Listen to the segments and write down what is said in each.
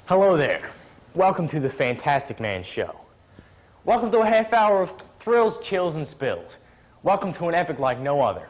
Hello there. Welcome to the Fantastic Man Show. Welcome to a half hour of thrills, chills, and spills. Welcome to an epic like no other.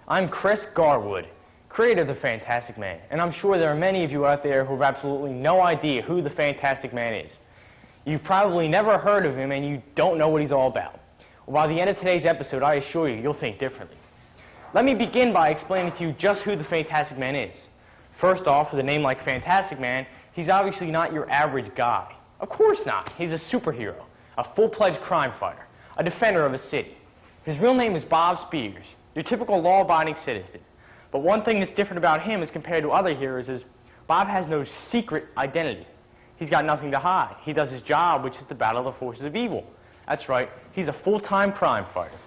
I'm Chris Garwood, creator of the Fantastic Man, and I'm sure there are many of you out there who have absolutely no idea who the Fantastic Man is. You've probably never heard of him and you don't know what he's all about. Well, by the end of today's episode, I assure you, you'll think differently. Let me begin by explaining to you just who the Fantastic Man is. First off, with a name like Fantastic Man, he's obviously not your average guy. Of course not. He's a superhero, a full-fledged crime fighter, a defender of a city. His real name is Bob Spears, your typical law-abiding citizen. But one thing that's different about him as compared to other heroes is Bob has no secret identity. He's got nothing to hide. He does his job, which is to battle the forces of evil. That's right, he's a full-time crime fighter.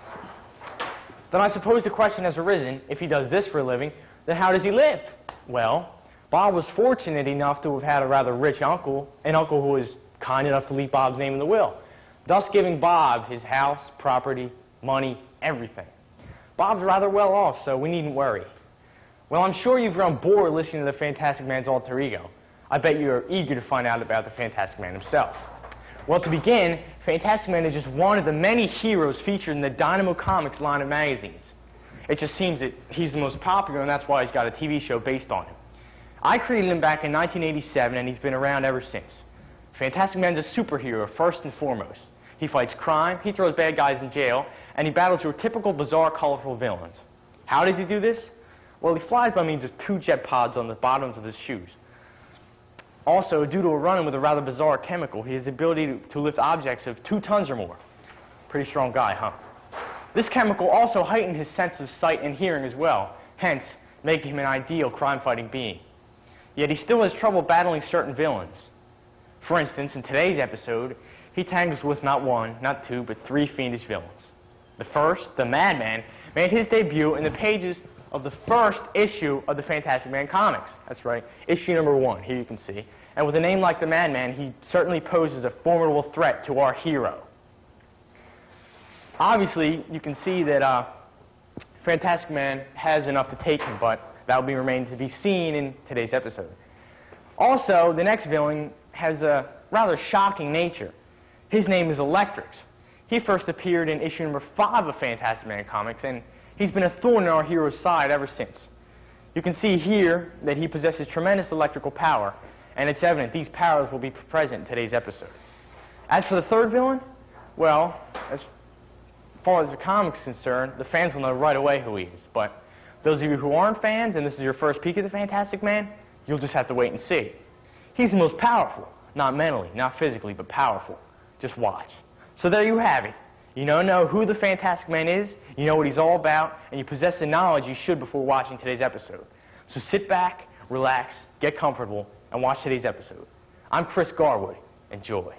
Then I suppose the question has arisen, if he does this for a living, then how does he live? Well, Bob was fortunate enough to have had a rather rich uncle, an uncle who was kind enough to leave Bob's name in the will, thus giving Bob his house, property, money, everything. Bob's rather well off, so we needn't worry. Well, I'm sure you've grown bored listening to the Fantastic Man's alter ego. I bet you're eager to find out about the Fantastic Man himself. Well, to begin, Fantastic Man is just one of the many heroes featured in the Dynamo Comics line of magazines. It just seems that he's the most popular, and that's why he's got a TV show based on him. I created him back in 1987, and he's been around ever since. Fantastic Man's a superhero, first and foremost. He fights crime, he throws bad guys in jail, and he battles your typical bizarre, colorful villains. How does he do this? Well, he flies by means of 2 jet pods on the bottoms of his shoes. Also, due to a run-in with a rather bizarre chemical, he has the ability to lift objects of 2 tons or more. Pretty strong guy, huh? This chemical also heightened his sense of sight and hearing as well, hence making him an ideal crime-fighting being. Yet he still has trouble battling certain villains. For instance, in today's episode, he tangles with not 1, not 2, but 3 fiendish villains. The first, the Madman, made his debut in the pages of the first issue of the Fantastic Man comics. That's right, issue number 1, here you can see. And with a name like the Madman, he certainly poses a formidable threat to our hero. Obviously, you can see that Fantastic Man has enough to take him, but that will be remaining to be seen in today's episode. Also, the next villain has a rather shocking nature. His name is Electrix. He first appeared in issue number 5 of Fantastic Man comics, and he's been a thorn in our hero's side ever since. You can see here that he possesses tremendous electrical power, and it's evident these powers will be present in today's episode. As for the third villain, well, as far as the comics is concerned, the fans will know right away who he is. But those of you who aren't fans, and this is your first peek at the Fantastic Man, you'll just have to wait and see. He's the most powerful, not mentally, not physically, but powerful. Just watch. So there you have it. You now know who the Fantastic Man is, you know what he's all about, and you possess the knowledge you should before watching today's episode. So sit back, relax, get comfortable, and watch today's episode. I'm Chris Garwood. Enjoy.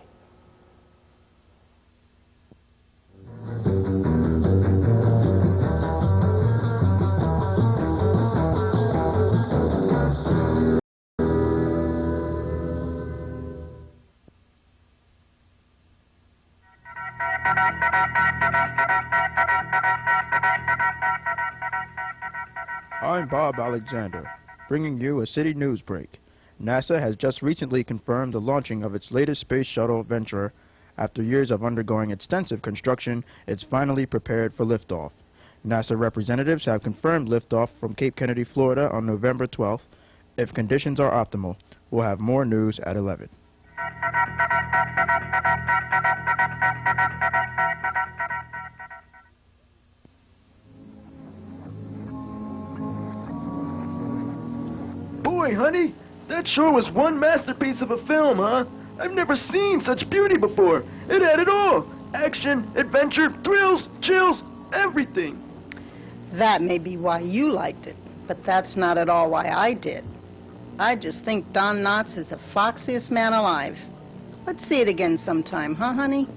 I'm Bob Alexander, bringing you a city news break. NASA has just recently confirmed the launching of its latest space shuttle venture. After years of undergoing extensive construction, it's finally prepared for liftoff. NASA representatives have confirmed liftoff from Cape Kennedy, Florida on November 12th. If conditions are optimal, we'll have more news at 11. Boy, honey, that sure was one masterpiece of a film, huh? I've never seen such beauty before. It had it all. Action, adventure, thrills, chills, everything. That may be why you liked it, but that's not at all why I did. I just think Don Knotts is the foxiest man alive. Let's see it again sometime, huh, honey?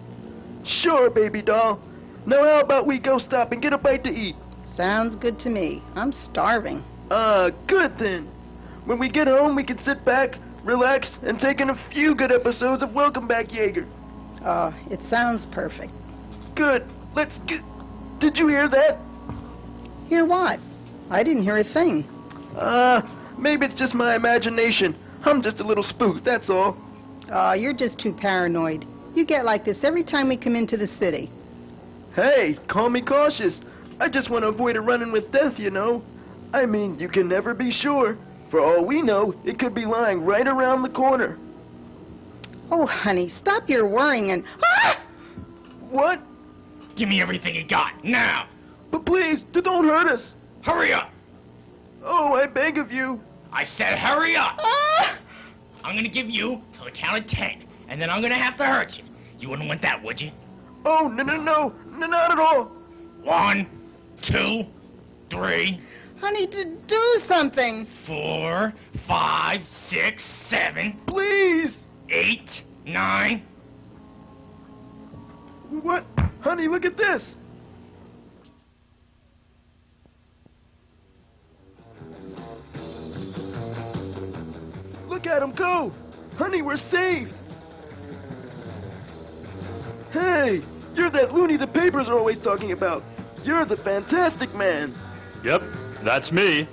Sure, baby doll. Now how about we go stop and get a bite to eat? Sounds good to me. I'm starving. Good then. When we get home, we can sit back, relax, and take in a few good episodes of Welcome Back, Yeager. It sounds perfect. Good. Let's get... Did you hear that? Hear what? I didn't hear a thing. Maybe it's just my imagination. I'm just a little spooked, that's all. Oh, you're just too paranoid. You get like this every time we come into the city. Hey, call me cautious. I just want to avoid a run-in with death, you know. I mean, you can never be sure. For all we know, it could be lying right around the corner. Oh, honey, stop your worrying and... Ah! What? Give me everything you got, now! But please, don't hurt us. Hurry up! Oh, I beg of you. I said hurry up! Ah! I'm gonna give you till the count of 10, and then I'm gonna have to hurt you. You wouldn't want that, would you? Oh, no, not at all. 1, 2, 3, Honey, do something. 4, 5, 6, 7, Please. 8, 9. What? Honey, look at this. Look at him go. Honey, we're saved. Hey, you're that loony the papers are always talking about. You're the Fantastic Man. Yep, that's me.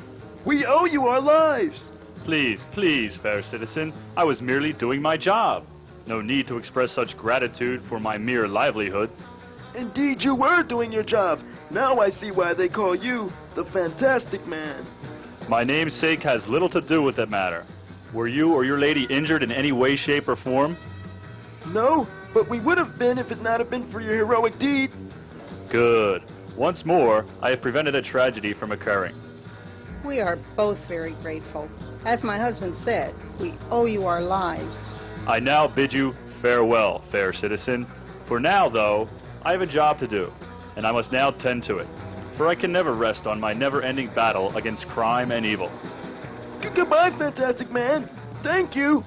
We owe you our lives. Please, please, fair citizen, I was merely doing my job. No need to express such gratitude for my mere livelihood. Indeed, you were doing your job. Now I see why they call you the Fantastic Man. My namesake has little to do with that matter. Were you or your lady injured in any way, shape, or form? No, but we would have been if it not have been for your heroic deed. Good. Once more, I have prevented a tragedy from occurring. We are both very grateful. As my husband said, we owe you our lives. I now bid you farewell, fair citizen. For now, though, I have a job to do, and I must now tend to it. For I can never rest on my never-ending battle against crime and evil. Goodbye, Fantastic Man. Thank you.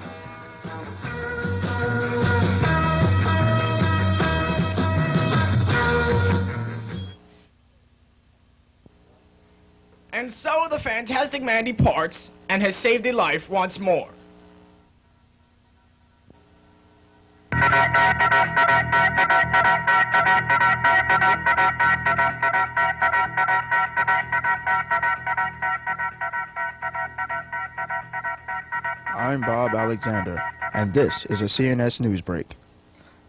And so the Fantastic Man departs and has saved a life once more. I'm Bob Alexander, and this is a CNS News Break.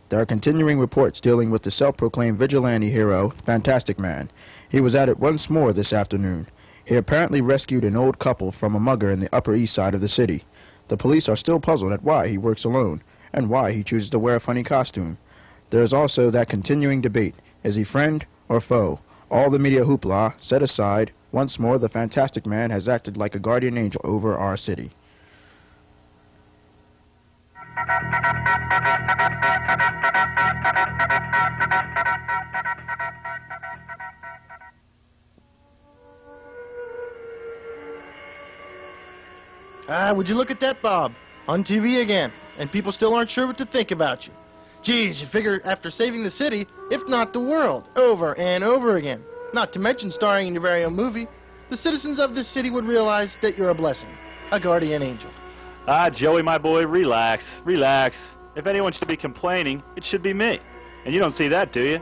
There are continuing reports dealing with the self-proclaimed vigilante hero, Fantastic Man. He was at it once more this afternoon. He apparently rescued an old couple from a mugger in the Upper East Side of the city. The police are still puzzled at why he works alone, and why he chooses to wear a funny costume. There is also that continuing debate, is he friend or foe? All the media hoopla set aside, once more the Fantastic Man has acted like a guardian angel over our city. Would you look at that, Bob? On TV again, and people still aren't sure what to think about you. Geez, you figure after saving the city, if not the world, over and over again, not to mention starring in your very own movie, the citizens of this city would realize that you're a blessing, a guardian angel. Ah, Joey, my boy, relax, relax. If anyone should be complaining, it should be me. And you don't see that, do you?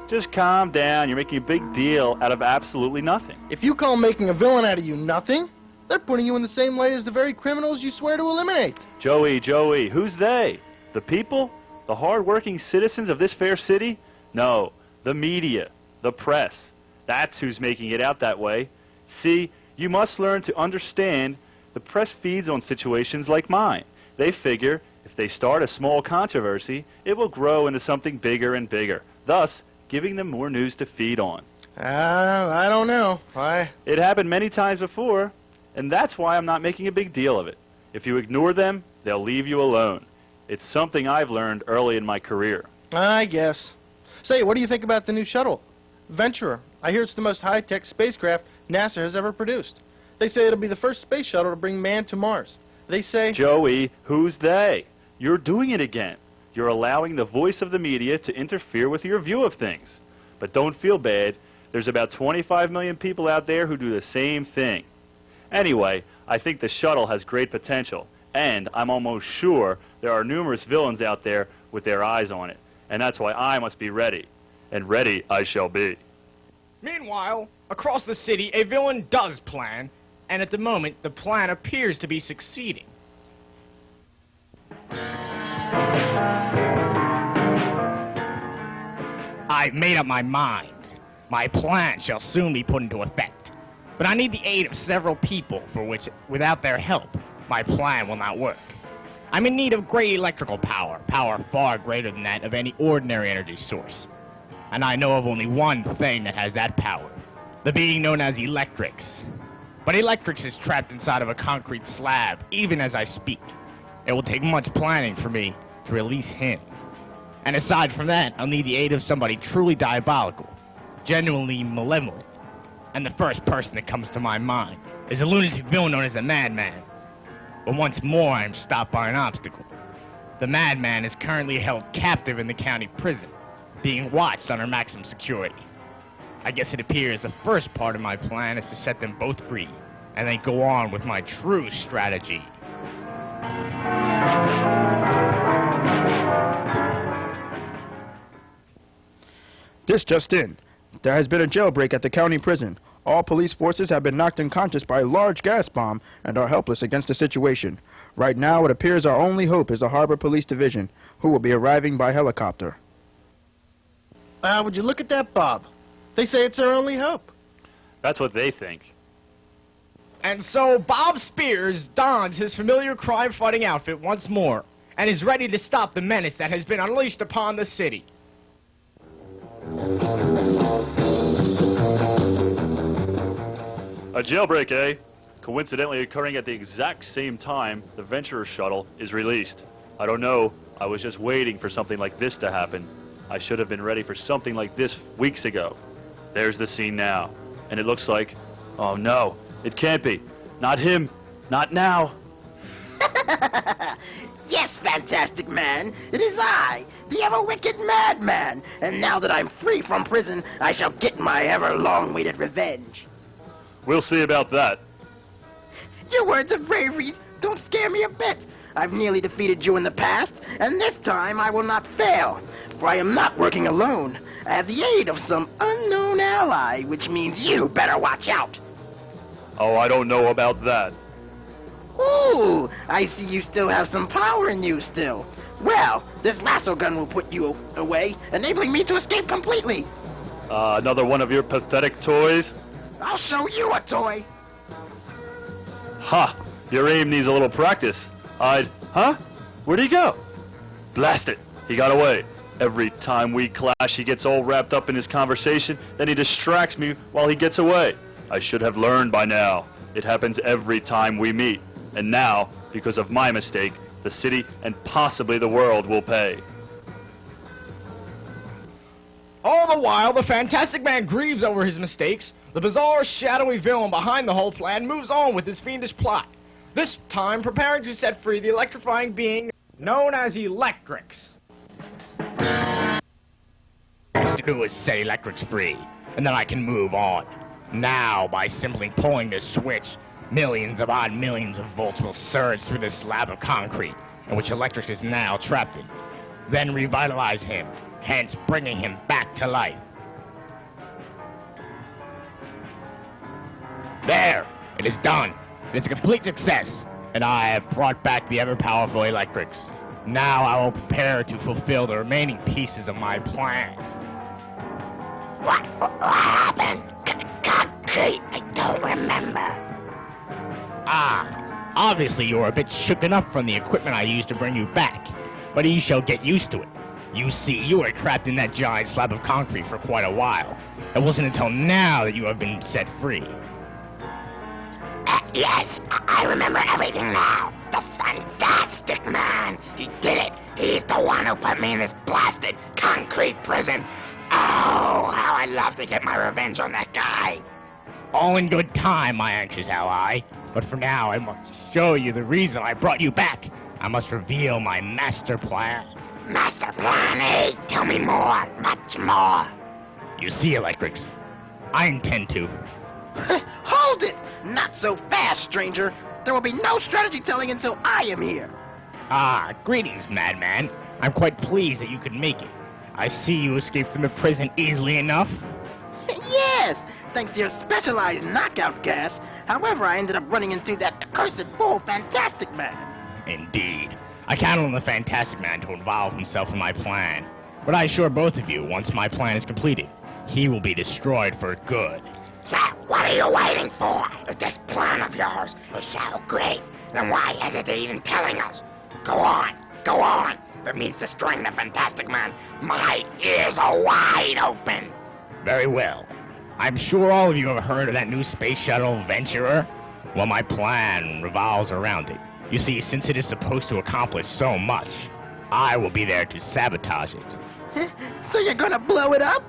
Just calm down. You're making a big deal out of absolutely nothing. If you call making a villain out of you nothing, they're putting you in the same light as the very criminals you swear to eliminate. Joey, who's they? The people? The hard-working citizens of this fair city? No, the media, the press. That's who's making it out that way. See, you must learn to understand the press feeds on situations like mine. They figure if they start a small controversy, it will grow into something bigger and bigger, thus giving them more news to feed on. I don't know. It happened many times before, and that's why I'm not making a big deal of it. If you ignore them, they'll leave you alone. It's something I've learned early in my career. I guess. Say, what do you think about the new shuttle? Venturer. I hear it's the most high-tech spacecraft NASA has ever produced. They say it'll be the first space shuttle to bring man to Mars. They say... Joey, who's they? You're doing it again. You're allowing the voice of the media to interfere with your view of things. But don't feel bad. There's about 25 million people out there who do the same thing. Anyway, I think the shuttle has great potential, and I'm almost sure there are numerous villains out there with their eyes on it, and that's why I must be ready. And ready I shall be. Meanwhile, across the city, a villain does plan, and at the moment, the plan appears to be succeeding. I've made up my mind. My plan shall soon be put into effect. But I need the aid of several people for which, without their help, my plan will not work. I'm in need of great electrical power, power far greater than that of any ordinary energy source. And I know of only one thing that has that power, the being known as Electrix. But Electrix is trapped inside of a concrete slab, even as I speak. It will take much planning for me to release him. And aside from that, I'll need the aid of somebody truly diabolical, genuinely malevolent. And the first person that comes to my mind is a lunatic villain known as the Madman. But once more, I am stopped by an obstacle. The Madman is currently held captive in the county prison, being watched under maximum security. I guess it appears the first part of my plan is to set them both free, and then go on with my true strategy. This just in. There has been a jailbreak at the county prison. All police forces have been knocked unconscious by a large gas bomb and are helpless against the situation. Right now, it appears our only hope is the Harbor Police Division, who will be arriving by helicopter. Would you look at that, Bob? They say it's our only hope. That's what they think. And so Bob Spears dons his familiar crime-fighting outfit once more, and is ready to stop the menace that has been unleashed upon the city. A jailbreak, eh? Coincidentally occurring at the exact same time the Venturer shuttle is released. I don't know. I was just waiting for something like this to happen. I should have been ready for something like this weeks ago. There's the scene now. And it looks like... Oh no, it can't be. Not him. Not now. Yes, Fantastic Man, it is I, the ever-wicked Madman, and now that I'm free from prison, I shall get my ever-long-awaited revenge. We'll see about that. Your words of bravery don't scare me a bit. I've nearly defeated you in the past, and this time I will not fail, for I am not working alone. I have the aid of some unknown ally, which means you better watch out. Oh, I don't know about that. Ooh, I see you still have some power in you still. Well, this lasso gun will put you away, enabling me to escape completely. Another one of your pathetic toys? I'll show you a toy. Ha! Your aim needs a little practice. Huh? Where'd he go? Blast it! He got away. Every time we clash, he gets all wrapped up in his conversation, then he distracts me while he gets away. I should have learned by now. It happens every time we meet. And now, because of my mistake, the city and possibly the world will pay. All the while, the Fantastic Man grieves over his mistakes. The bizarre, shadowy villain behind the whole plan moves on with his fiendish plot, this time preparing to set free the electrifying being known as Electrix. Best to do is set Electrix free, and then I can move on. Now, by simply pulling this switch, millions of volts will surge through this slab of concrete, in which Electrix is now trapped in. Then revitalize him, hence bringing him back to life. There! It is done. It is a complete success, and I have brought back the ever-powerful Electrix. Now I will prepare to fulfill the remaining pieces of my plan. What happened? Concrete, I don't remember. Ah, obviously you are a bit shooken up from the equipment I used to bring you back, but you shall get used to it. You see, you were trapped in that giant slab of concrete for quite a while. It wasn't until now that you have been set free. Yes, I remember everything now. The Fantastic Man. He did it. He's the one who put me in this blasted concrete prison. Oh, how I'd love to get my revenge on that guy. All in good time, my anxious ally. But for now, I must show you the reason I brought you back. I must reveal my master plan. Master plan, eh? Tell me more, much more. You see, Electrix, I intend to... Hold it! Not so fast, stranger. There will be no strategy telling until I am here. Ah, greetings, madman. I'm quite pleased that you could make it. I see you escaped from the prison easily enough. Yes, thanks to your specialized knockout gas. However, I ended up running into that accursed fool Fantastic Man. Indeed. I counted on the Fantastic Man to involve himself in my plan. But I assure both of you, once my plan is completed, he will be destroyed for good. So, what are you waiting for? If this plan of yours is so great, then why hesitate in telling us? Go on, go on. If it means destroying the Fantastic Man, my ears are wide open. Very well. I'm sure all of you have heard of that new space shuttle, Venturer. Well, my plan revolves around it. You see, since it is supposed to accomplish so much, I will be there to sabotage it. So you're gonna blow it up?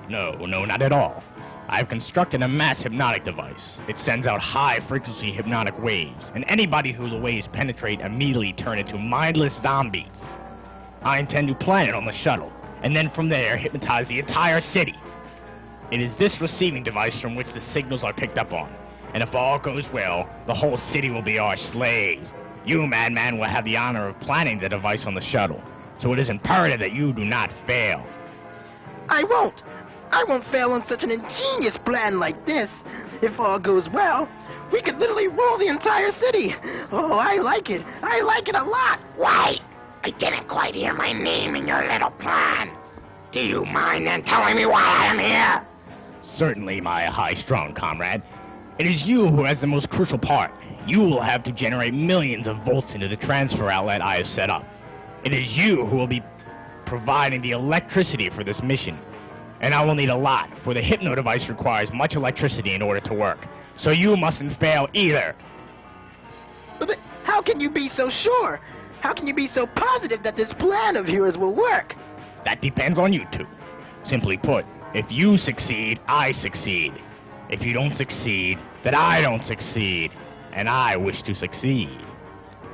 No, not at all. I've constructed a mass hypnotic device. It sends out high-frequency hypnotic waves, and anybody whose waves penetrate immediately turn into mindless zombies. I intend to plant it on the shuttle, and then from there hypnotize the entire city. It is this receiving device from which the signals are picked up on, and if all goes well, the whole city will be our slaves. You, Madman, will have the honor of planting the device on the shuttle, so it is imperative that you do not fail. I won't fail on such an ingenious plan like this. If all goes well, we could literally rule the entire city. Oh, I like it. I like it a lot. Wait, I didn't quite hear my name in your little plan. Do you mind then telling me why I am here? Certainly, my high-strung comrade. It is you who has the most crucial part. You will have to generate millions of volts into the transfer outlet I have set up. It is you who will be providing the electricity for this mission. And I will need a lot, for the hypno device requires much electricity in order to work. So you mustn't fail either. But how can you be so sure? How can you be so positive that this plan of yours will work? That depends on you two. Simply put, if you succeed, I succeed. If you don't succeed, then I don't succeed. And I wish to succeed.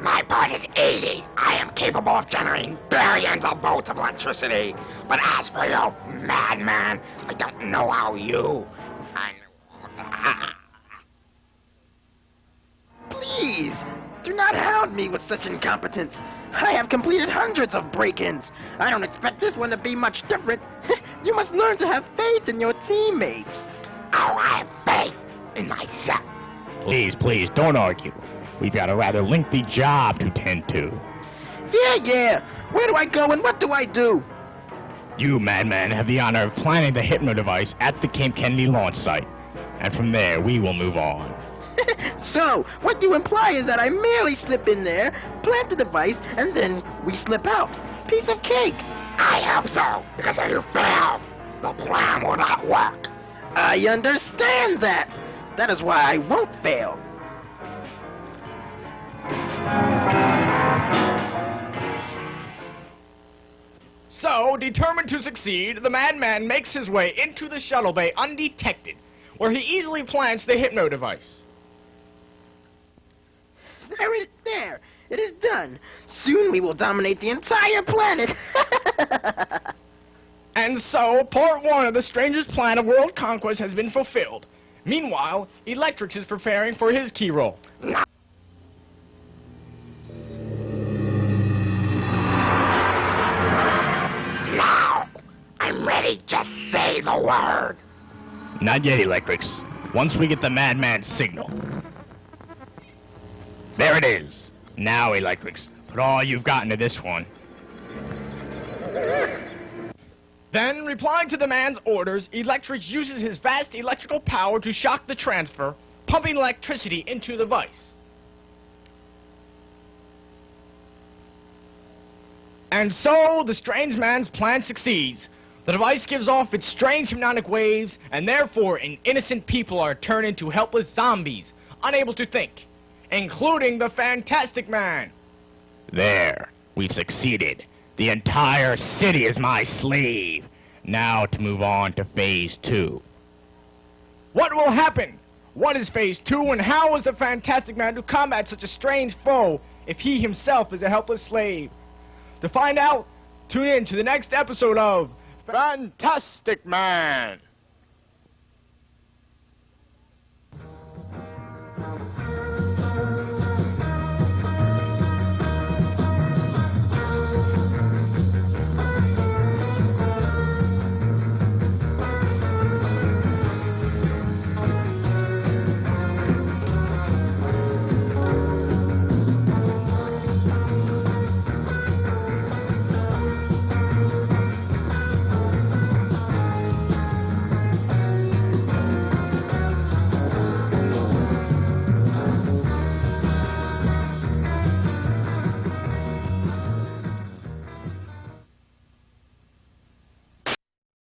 My part is easy. I am capable of generating billions of volts of electricity. But as for you, madman, I don't know how you... Please, do not hound me with such incompetence. I have completed hundreds of break-ins. I don't expect this one to be much different. You must learn to have faith in your teammates. Oh, I have faith in myself. Please, don't argue. We've got a rather lengthy job to tend to. Yeah. Where do I go and what do I do? You, Madman, have the honor of planting the hypno device at the Camp Kennedy launch site. And from there, we will move on. So, what you imply is that I merely slip in there, plant the device, and then we slip out. Piece of cake. I hope so, because if you fail, the plan will not work. I understand that. That is why I won't fail. So, determined to succeed, the madman makes his way into the shuttle bay undetected, where he easily plants the hypno device. There. It is done. Soon we will dominate the entire planet. And so, part 1 of the Stranger's plan of world conquest has been fulfilled. Meanwhile, Electrix is preparing for his key role. Now, I'm ready. Just say the word. Not yet, Electrix. Once we get the madman's signal. There it is. Now, Electrix, put all you've got into this one. Then, replying to the man's orders, Electrix uses his vast electrical power to shock the transfer, pumping electricity into the device. And so, the strange man's plan succeeds. The device gives off its strange hypnotic waves, and therefore, innocent people are turned into helpless zombies, unable to think, including the Fantastic Man. There. We've succeeded. The entire city is my slave. Now to move on to Phase 2. What will happen? What is Phase 2, and how is the Fantastic Man to combat such a strange foe if he himself is a helpless slave? To find out, tune in to the next episode of Fantastic Man.